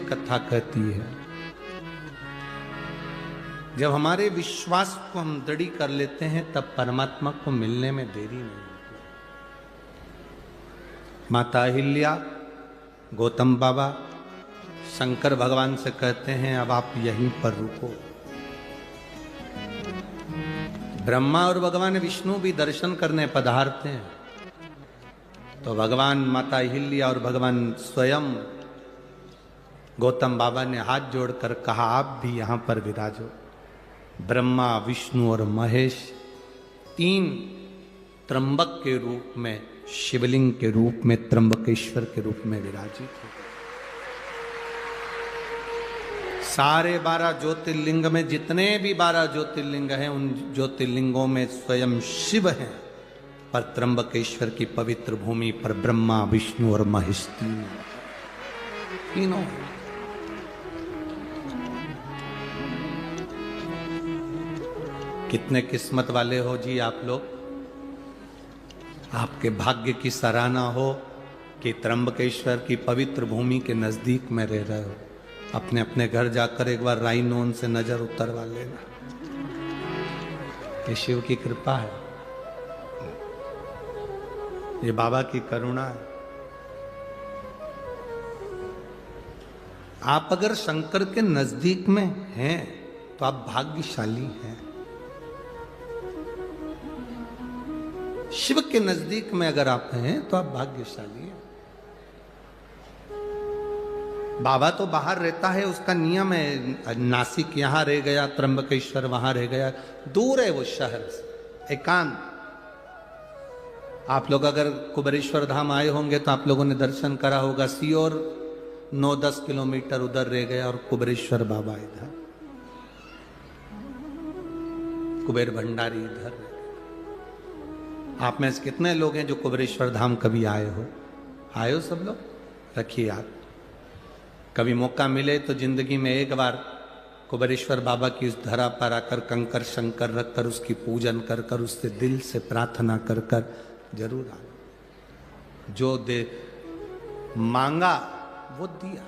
कथा कहती है, जब हमारे विश्वास को हम दृढ़ कर लेते हैं तब परमात्मा को मिलने में देरी नहीं होती। माता अहिल्या, गौतम बाबा शंकर भगवान से कहते हैं अब आप यहीं पर रुको। ब्रह्मा और भगवान विष्णु भी दर्शन करने पधारते हैं, तो भगवान माता अहिल्या और भगवान स्वयं गौतम बाबा ने हाथ जोड़कर कहा आप भी यहां पर विराजो। ब्रह्मा, विष्णु और महेश तीन त्र्यंबक के रूप में, शिवलिंग के रूप में, त्र्यंबकेश्वर के रूप में विराजित थे। सारे 12 ज्योतिर्लिंग में जितने भी 12 ज्योतिर्लिंग हैं उन ज्योतिर्लिंगों में स्वयं शिव हैं, पर त्र्यंबकेश्वर की पवित्र भूमि पर ब्रह्मा, विष्णु और महेश तीनों। कितने किस्मत वाले हो जी आप लोग। आपके भाग्य की सराहना हो कि त्र्यंबकेश्वर की पवित्र भूमि के नजदीक में रह रहे हो। अपने अपने घर जाकर एक बार राइनोन से नजर उतरवा लेना, ये शिव की कृपा है, ये बाबा की करुणा है। आप अगर शंकर के नजदीक में हैं तो आप भाग्यशाली हैं। शिव के नजदीक में अगर आप हैं तो आप भाग्यशाली हैं। बाबा तो बाहर रहता है, उसका नियम है, नासिक यहां रह गया, त्र्यंबकेश्वर वहां रह गया, दूर है वो शहर से, एकांत। आप लोग अगर कुबेरेश्वर धाम आए होंगे तो आप लोगों ने दर्शन करा होगा, सीओर 9-10 किलोमीटर उधर रह गया और कुबेरेश्वर बाबा इधर, कुबेर भंडारी इधर। आप में से कितने लोग हैं जो कुबेरेश्वर धाम कभी आए हो? आए हो सब लोग? रखिए याद, कभी मौका मिले तो जिंदगी में एक बार कुबेरेश्वर बाबा की उस धरा पर आकर कंकर शंकर रखकर उसकी पूजन कर कर, उससे दिल से प्रार्थना कर कर जरूर आना। जो दे मांगा वो दिया,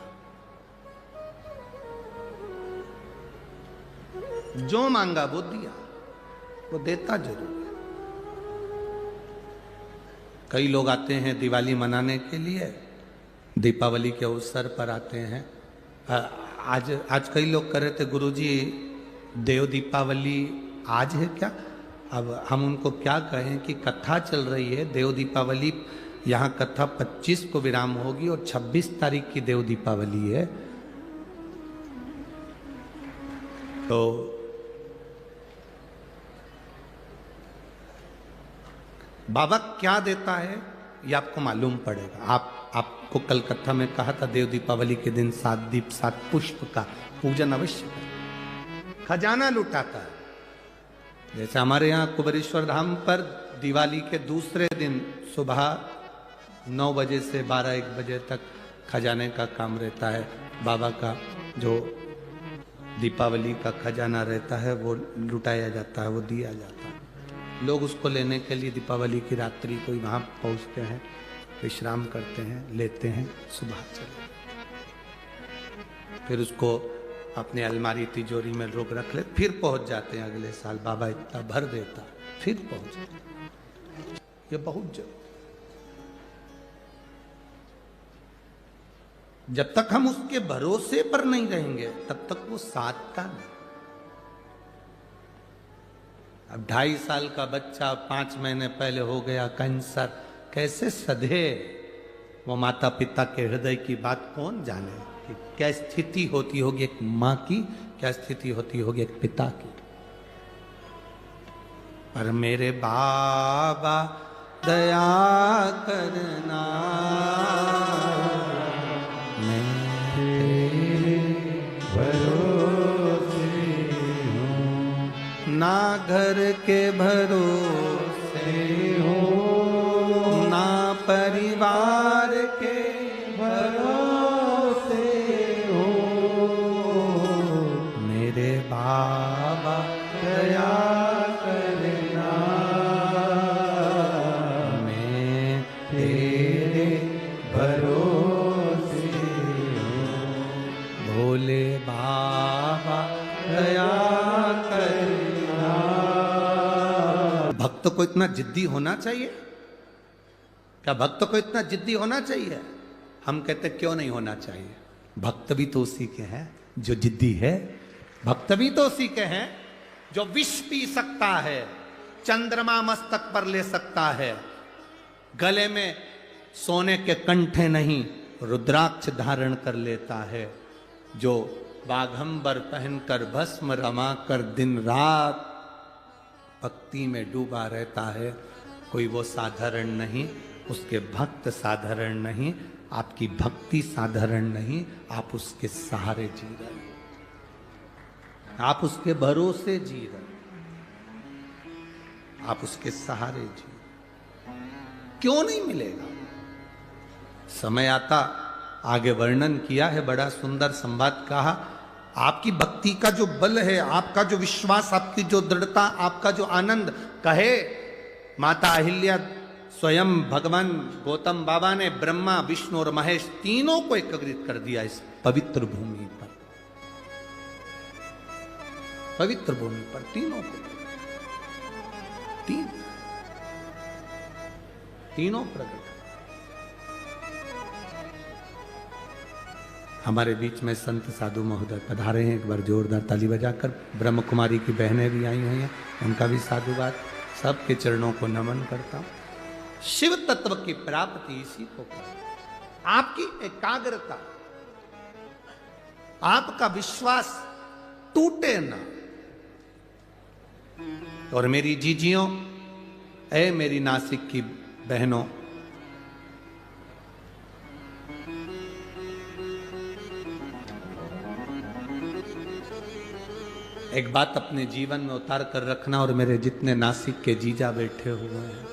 जो मांगा वो दिया, वो देता जरूर है। कई लोग आते हैं दिवाली मनाने के लिए, दीपावली के अवसर पर आते हैं। आज कई लोग कह रहे थे गुरुजी देव दीपावली आज है क्या? अब हम उनको क्या कहें कि कथा चल रही है देव दीपावली, यहाँ कथा 25 को विराम होगी और 26 तारीख की देव दीपावली है। तो बाबा क्या देता है ये आपको मालूम पड़ेगा। आपको कल कथा में कहा था देव दीपावली के दिन 7 दीप 7 पुष्प का पूजन अवश्य करें। खजाना लुटाता है। जैसे हमारे यहाँ कुबेरेश्वर धाम पर दिवाली के दूसरे दिन सुबह 9 बजे से 12-1 बजे तक खजाने का काम रहता है। बाबा का जो दीपावली का खजाना रहता है वो लुटाया जाता है, वो दिया जाता है। लोग उसको लेने के लिए दीपावली की रात्रि को वहाँ पहुँचते हैं, विश्राम करते हैं, लेते हैं, सुबह चले, फिर उसको अपने अलमारी तिजोरी में लोग रख ले, फिर पहुँच जाते हैं अगले साल। बाबा इतना भर देता, फिर पहुँच जाते। ये बहुत जरूरी। जब तक हम उसके भरोसे पर नहीं रहेंगे तब तक वो साधता नहीं। अब 2.5 साल का बच्चा 5 महीने पहले हो गया कैंसर, कैसे सधे वो माता पिता के हृदय की बात कौन जाने कि क्या स्थिति होती होगी एक माँ की, क्या स्थिति होती होगी एक पिता की। पर मेरे बाबा दया करना, ना घर के भरोसे हो, ना परिवार के भरोसे हो, मेरे बाबा दया करना, मैं तेरे भरोसे हो। भोले बाबा दया करना। भक्त को इतना जिद्दी होना चाहिए क्या? भक्त को इतना जिद्दी होना चाहिए? हम कहते क्यों नहीं होना चाहिए? भक्त भी तो उसी के हैं जो जिद्दी है। भक्त भी तो उसी के हैं जो विष पी सकता है, चंद्रमा मस्तक पर ले सकता है, गले में सोने के कंठे नहीं रुद्राक्ष धारण कर लेता है, जो बाघंबर पहनकर भस्म रमा कर दिन रात भक्ति में डूबा रहता है। कोई वो साधारण नहीं, उसके भक्त साधारण नहीं, आपकी भक्ति साधारण नहीं, आप उसके सहारे जी रहे, आप उसके भरोसे जी रहे, आप उसके सहारे जी। क्यों नहीं मिलेगा? समय आता, आगे वर्णन किया है, बड़ा सुंदर संवाद कहा। आपकी भक्ति का जो बल है, आपका जो विश्वास, आपकी जो दृढ़ता, आपका जो आनंद, कहे माता अहिल्या स्वयं भगवान गौतम बाबा ने ब्रह्मा विष्णु और महेश तीनों को एकत्रित कर दिया इस पवित्र भूमि पर, पवित्र भूमि पर तीनों को, तीनों प्रकट। हमारे बीच में संत साधु महोदय पधारे हैं, एक बार जोरदार ताली बजाकर। ब्रह्म कुमारी की बहनें भी आई हुई हैं, उनका भी साधुवाद। सबके चरणों को नमन करता हूं। शिव तत्व की प्राप्ति इसी को कहते। आपकी एकाग्रता, आपका विश्वास टूटे ना। और मेरी जीजियों, ऐ मेरी नासिक की बहनों, एक बात अपने जीवन में उतार कर रखना, और मेरे जितने नासिक के जीजा बैठे हुए हैं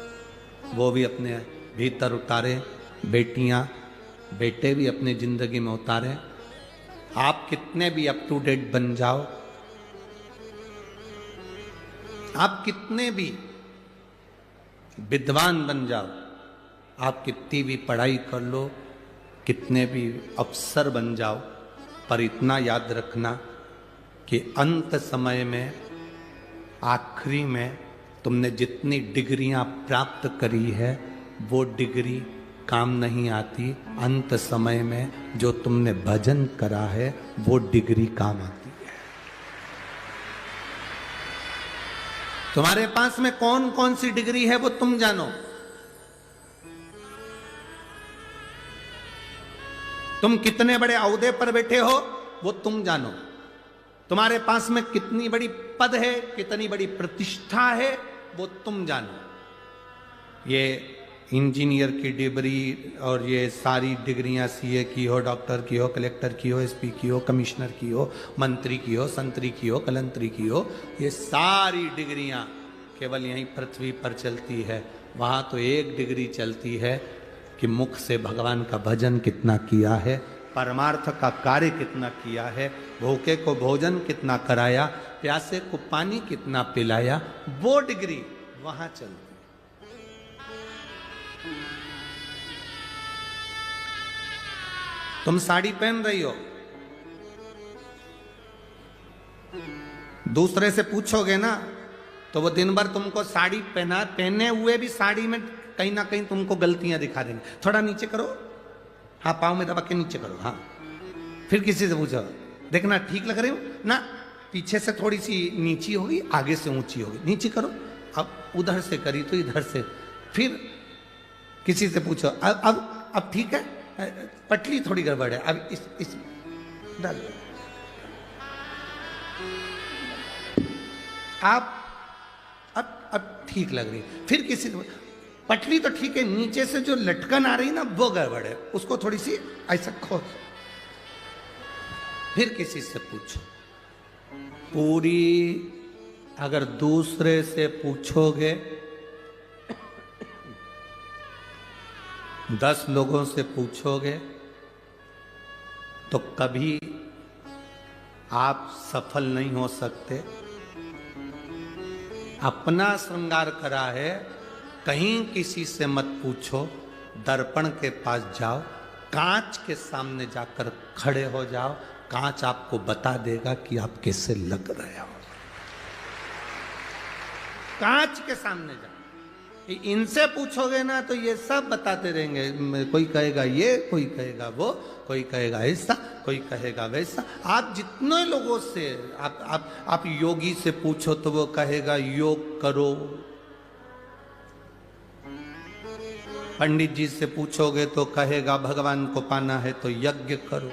वो भी अपने भीतर उतारे, बेटियां बेटे भी अपनी जिंदगी में उतारे। आप कितने भी अप टू डेट बन जाओ, आप कितने भी विद्वान बन जाओ, आप कितनी भी पढ़ाई कर लो, कितने भी अफसर बन जाओ, पर इतना याद रखना कि अंत समय में, आखिरी में तुमने जितनी डिग्रियां प्राप्त करी है वो डिग्री काम नहीं आती। अंत समय में जो तुमने भजन करा है वो डिग्री काम आती है। तुम्हारे पास में कौन कौन सी डिग्री है वो तुम जानो। तुम कितने बड़े ओहदे पर बैठे हो वो तुम जानो। तुम्हारे पास में कितनी बड़ी पद है, कितनी बड़ी प्रतिष्ठा है वो तुम जानो। ये इंजीनियर की डिग्री और ये सारी डिग्रियां, सीए की हो, डॉक्टर की हो, कलेक्टर की हो, एसपी की हो, कमिश्नर की हो, मंत्री की हो, संतरी की हो, कलंतरी की हो, ये सारी डिग्रियां केवल यहीं पृथ्वी पर चलती है। वहां तो एक डिग्री चलती है कि मुख से भगवान का भजन कितना किया है, परमार्थ का कार्य कितना किया है, भूखे को भोजन कितना कराया, प्यासे को पानी कितना पिलाया, वो डिग्री वहां चलती। तुम साड़ी पहन रही हो, दूसरे से पूछोगे ना तो वो दिन भर तुमको साड़ी पहने हुए भी साड़ी में कहीं ना कहीं तुमको गलतियां दिखा देंगे। थोड़ा नीचे करो, हाँ पाँव में दबा के नीचे करो, हाँ। फिर किसी से पूछो, देखना ठीक लग रही हो ना, पीछे से थोड़ी सी नीची होगी, आगे से ऊंची होगी, नीचे करो। अब उधर से करी तो इधर से। फिर किसी से पूछो, अब ठीक है, पटली थोड़ी गड़बड़ है, अब इस डाल। आप अब ठीक लग रही। फिर किसी से, पटली तो ठीक है, नीचे से जो लटकन आ रही ना वो गड़बड़ है, उसको थोड़ी सी ऐसा खोल। फिर किसी से पूछो। पूरी अगर दूसरे से पूछोगे, 10 लोगों से पूछोगे तो कभी आप सफल नहीं हो सकते। अपना श्रृंगार करा है, कहीं किसी से मत पूछो, दर्पण के पास जाओ, कांच के सामने जाकर खड़े हो जाओ, कांच आपको बता देगा कि आप कैसे लग रहे हो। कांच के सामने जाओ, इनसे पूछोगे ना तो ये सब बताते रहेंगे। कोई कहेगा ये, कोई कहेगा वो, कोई कहेगा ऐसा, कोई कहेगा वैसा। आप जितने लोगों से आप योगी से पूछो तो वो कहेगा योग करो। पंडित जी से पूछोगे तो कहेगा भगवान को पाना है तो यज्ञ करो।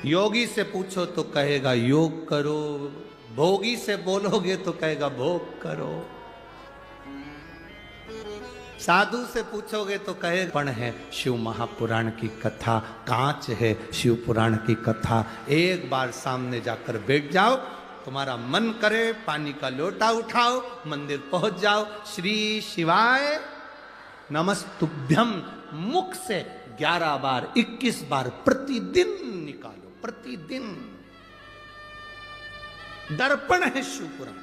योगी से पूछो तो कहेगा योग करो। भोगी से बोलोगे तो कहेगा भोग करो। साधु से पूछोगे तो कहे पण है शिव महापुराण की कथा, कांच है शिव पुराण की कथा। एक बार सामने जाकर बैठ जाओ, तुम्हारा मन करे पानी का लोटा उठाओ, मंदिर पहुंच जाओ, श्री शिवाय नमस्तुभ्यम मुख से 11 बार 21 बार प्रतिदिन निकालो, प्रतिदिन। दर्पण है शिव पुराण।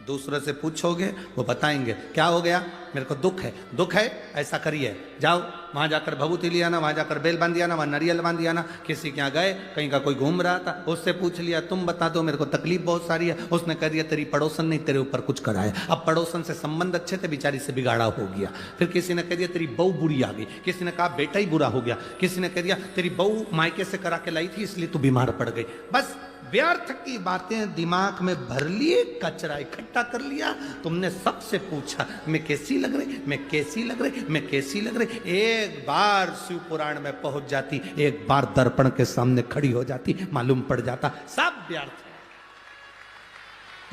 दूसरे से पूछोगे वो बताएंगे क्या हो गया, मेरे को दुख है, दुख है ऐसा करिए, जाओ वहां जाकर भभूति लिया ना, वहां जाकर बेल बांध दिया ना, वहां नारियल बांध दिया ना। किसी के यहाँ गए, कहीं का कोई घूम रहा था, उससे पूछ लिया तुम बता दो मेरे को तकलीफ बहुत सारी है। उसने कह दिया तेरी पड़ोसन ने तेरे ऊपर कुछ करा है। अब पड़ोसन से संबंध अच्छे थे, बेचारी से बिगाड़ा हो गया। फिर किसी ने कह दिया तेरी बहू बुरी आ गई, किसी ने कहा बेटा ही बुरा हो गया, किसी ने कह दिया तेरी बहू मायके से करा के लाई थी इसलिए तू बीमार पड़ गई। बस व्यर्थ की बातें दिमाग में भर लिए, कचरा इकट्ठा कर लिया। तुमने सबसे पूछा मैं कैसी लग रही, मैं कैसी लग रही, मैं कैसी लग रही। एक बार शिव पुराण में पहुंच जाती, एक बार दर्पण के सामने खड़ी हो जाती, मालूम पड़ जाता सब व्यर्थ है।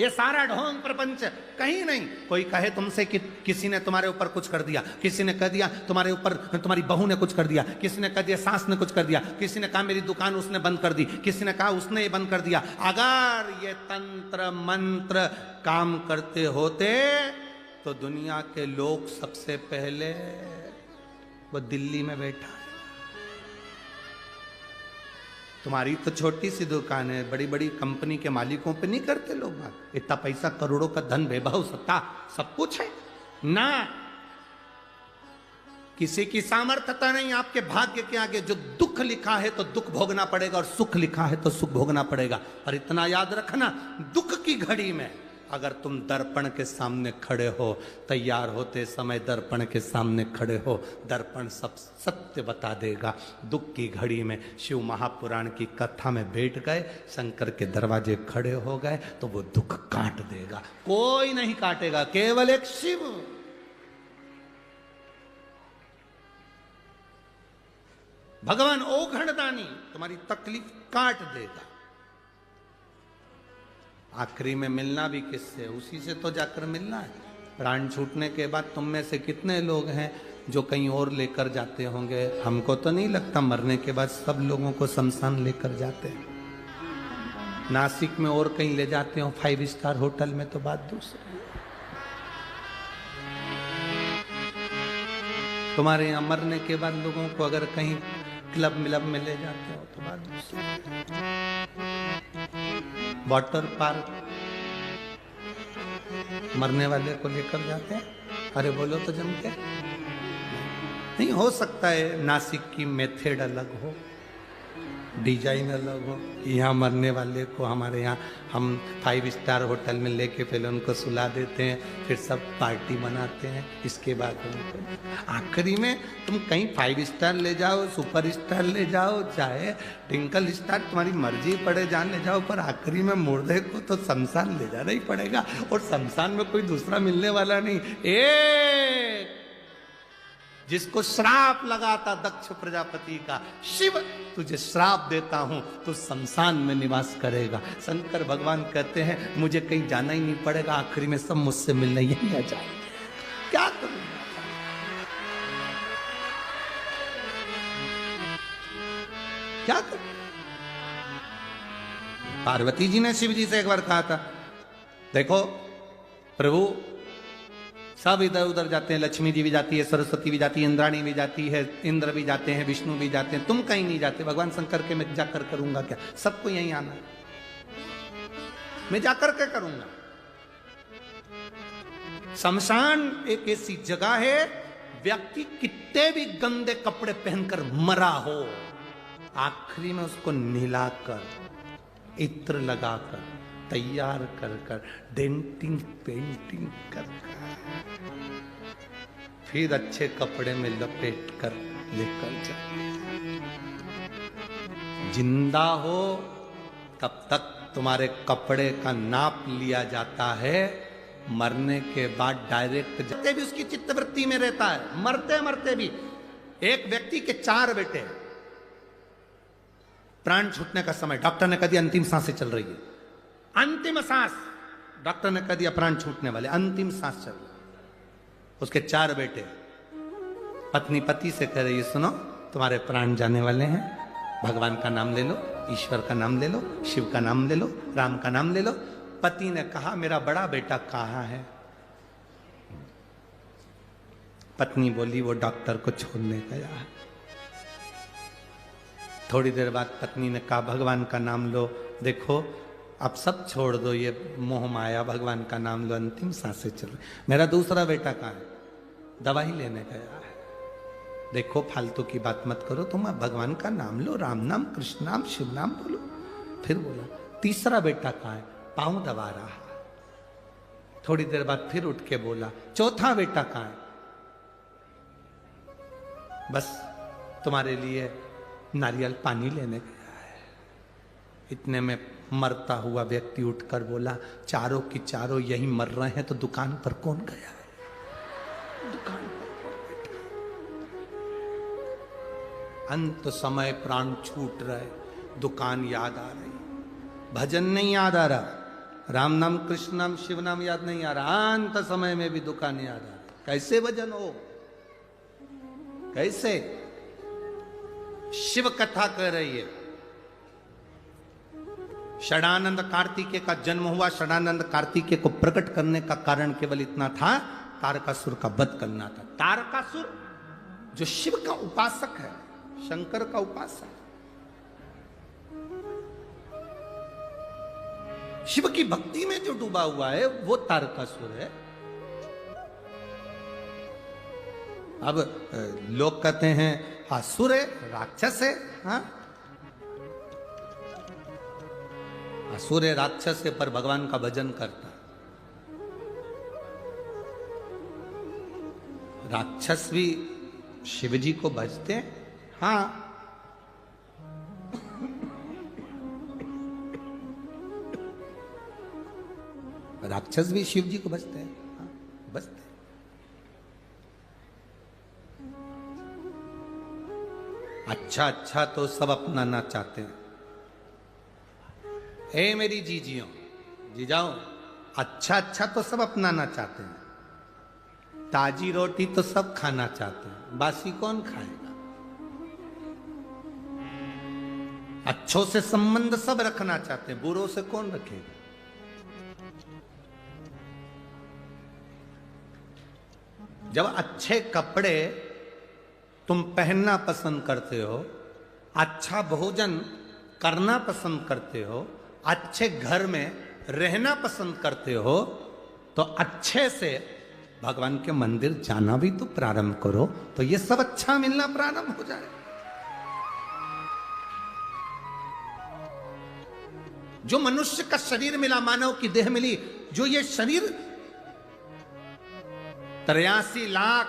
ये सारा ढोंग प्रपंच कहीं नहीं। कोई कहे तुमसे कि किसी ने तुम्हारे ऊपर कुछ कर दिया, किसी ने कह दिया तुम्हारे ऊपर तुम्हारी बहू ने कुछ कर दिया, किसी ने कह दिया सास ने कुछ कर दिया, किसी ने कहा मेरी दुकान उसने बंद कर दी, किसी ने कहा उसने ये बंद कर दिया। अगर ये तंत्र मंत्र काम करते होते तो दुनिया के लोग सबसे पहले वो दिल्ली में बैठा है। तुम्हारी तो छोटी सी दुकान है, बड़ी बड़ी कंपनी के मालिकों पे नहीं करते लोग बात। इतना पैसा, करोड़ों का धन, वैभव, सत्ता सब कुछ है ना। किसी की सामर्थ्यता नहीं आपके भाग्य के आगे। जो दुख लिखा है तो दुख भोगना पड़ेगा, और सुख लिखा है तो सुख भोगना पड़ेगा। और इतना याद रखना, दुख की घड़ी में अगर तुम दर्पण के सामने खड़े हो, तैयार होते समय दर्पण के सामने खड़े हो, दर्पण सब सत्य बता देगा। दुख की घड़ी में शिव महापुराण की कथा में बैठ गए, शंकर के दरवाजे खड़े हो गए तो वो दुख काट देगा। कोई नहीं काटेगा, केवल एक शिव। भगवान ओघड़दानी तुम्हारी तकलीफ काट देगा। आखिरी में मिलना भी किससे, उसी से तो जाकर मिलना है। प्राण छूटने के बाद तुम में से कितने लोग हैं जो कहीं और लेकर जाते होंगे? हमको तो नहीं लगता मरने के बाद सब लोगों को शमशान लेकर जाते हैं। नासिक में और कहीं ले जाते हो 5 स्टार होटल में तो बात दूसरी। तुम्हारे यहाँ मरने के बाद लोगों को अगर कहीं क्लब मिलब में ले जाते हो तो बात दूसरी। वाटर पार्क मरने वाले को लेकर जाते हैं, अरे बोलो तो जम के। नहीं हो सकता है नासिक की मेथड अलग हो, डिजाइन अलग हो। यहाँ मरने वाले को हमारे यहाँ हम 5 स्टार होटल में लेके पहले उनको सुला देते हैं, फिर सब पार्टी मनाते हैं, इसके बाद उनको आखिरी में तुम कहीं 5 स्टार ले जाओ, सुपर स्टार ले जाओ, चाहे टिंकल स्टार, तुम्हारी मर्जी पड़े जान ले जाओ, पर आखिरी में मुर्दे को तो शमशान ले जाना ही पड़ेगा। और शमशान में कोई दूसरा मिलने वाला नहीं। एक जिसको श्राप लगा था दक्ष प्रजापति का, शिव तुझे श्राप देता हूं, तू शमशान में निवास करेगा। शंकर भगवान कहते हैं मुझे कहीं जाना ही नहीं पड़ेगा, आखिरी में सब मुझसे मिलने यही आ जाए। क्या करूं, क्या करूं? पार्वती जी ने शिव जी से एक बार कहा था, देखो प्रभु सब इधर उधर जाते हैं, लक्ष्मी जी भी जाती है, सरस्वती भी जाती है, इंद्राणी भी जाती है, इंद्र भी जाते हैं, विष्णु भी जाते हैं, तुम कहीं नहीं जाते। भगवान शंकर के मैं जाकर करूंगा क्या? सबको यहीं आना है, मैं जाकर क्या करूंगा? शमशान एक ऐसी जगह है, व्यक्ति कितने भी गंदे कपड़े पहनकर मरा हो, आखिरी में उसको नहलाकर, इत्र लगाकर, तैयार कर कर, डेंटिंग पेंटिंग कर फिर अच्छे कपड़े में लपेट कर लेकर जाए। जिंदा हो तब तक तुम्हारे कपड़े का नाप लिया जाता है, मरने के बाद डायरेक्ट जाते भी उसकी चित्तवृत्ति में रहता है। मरते मरते भी एक व्यक्ति के 4 बेटे, प्राण छूटने का समय, डॉक्टर ने कह दिया अंतिम सांसें चल रही है, अंतिम सांस, डॉक्टर ने कह दिया प्राण छूटने वाले, अंतिम सांस चल रही। उसके 4 बेटे, पत्नी पति से कह रही है सुनो तुम्हारे प्राण जाने वाले हैं, भगवान का नाम ले लो, ईश्वर का नाम ले लो, शिव का नाम ले लो, राम का नाम ले लो। पति ने कहा मेरा बड़ा बेटा कहाँ है? पत्नी बोली वो डॉक्टर को छोड़ने गया है। थोड़ी देर बाद पत्नी ने कहा भगवान का नाम लो, देखो अब सब छोड़ दो, ये मोह माया, भगवान का नाम लो, अंतिम सांसें चल रही। मेरा दूसरा बेटा कहाँ है? दवाई लेने गया है। देखो फालतू की बात मत करो, तुम भगवान का नाम लो, राम नाम, कृष्ण नाम, शिव नाम बोलो। फिर बोला तीसरा बेटा कहाँ है? पांव दबा रहा है। थोड़ी देर बाद फिर उठ के बोला चौथा बेटा कहाँ है? बस तुम्हारे लिए नारियल पानी लेने गया है। इतने में मरता हुआ व्यक्ति उठकर बोला चारों की चारों यही मर रहे हैं तो दुकान पर कौन गया है? दुकान पर अंत समय प्राण छूट रहे, दुकान याद आ रही, भजन नहीं याद आ रहा, राम नाम, कृष्ण नाम, शिव नाम याद नहीं आ रहा, अंत समय में भी दुकान याद आ रही। कैसे भजन हो? कैसे? शिव कथा कह रही है। षडानंद कार्तिकेय का जन्म हुआ, षडानंद कार्तिकेय को प्रकट करने का कारण केवल इतना था, तारकासुर का वध करना था। तारकासुर जो शिव का उपासक है, शंकर का उपासक, शिव की भक्ति में जो डूबा हुआ है वो तारकासुर है। अब लोग कहते हैं असुर है, राक्षस है। हाँ असुर है, राक्षस है, पर भगवान का भजन करता। राक्षस भी शिव जी को भजते हैं। हाँ राक्षस भी शिव जी को भजते हैं। हाँ भजते हैं। अच्छा अच्छा तो सब अपनाना चाहते हैं। हे मेरी जीजियों, जीजाओ, अच्छा अच्छा तो सब अपनाना चाहते हैं, ताजी रोटी तो सब खाना चाहते हैं, बासी कौन खाएगा? अच्छों से संबंध सब रखना चाहते हैं, बुरों से कौन रखेगा? जब अच्छे कपड़े तुम पहनना पसंद करते हो, अच्छा भोजन करना पसंद करते हो, अच्छे घर में रहना पसंद करते हो, तो अच्छे से भगवान के मंदिर जाना भी तो प्रारंभ करो, तो ये सब अच्छा मिलना प्रारंभ हो जाए। जो मनुष्य का शरीर मिला, मानव की देह मिली, जो ये शरीर 83 लाख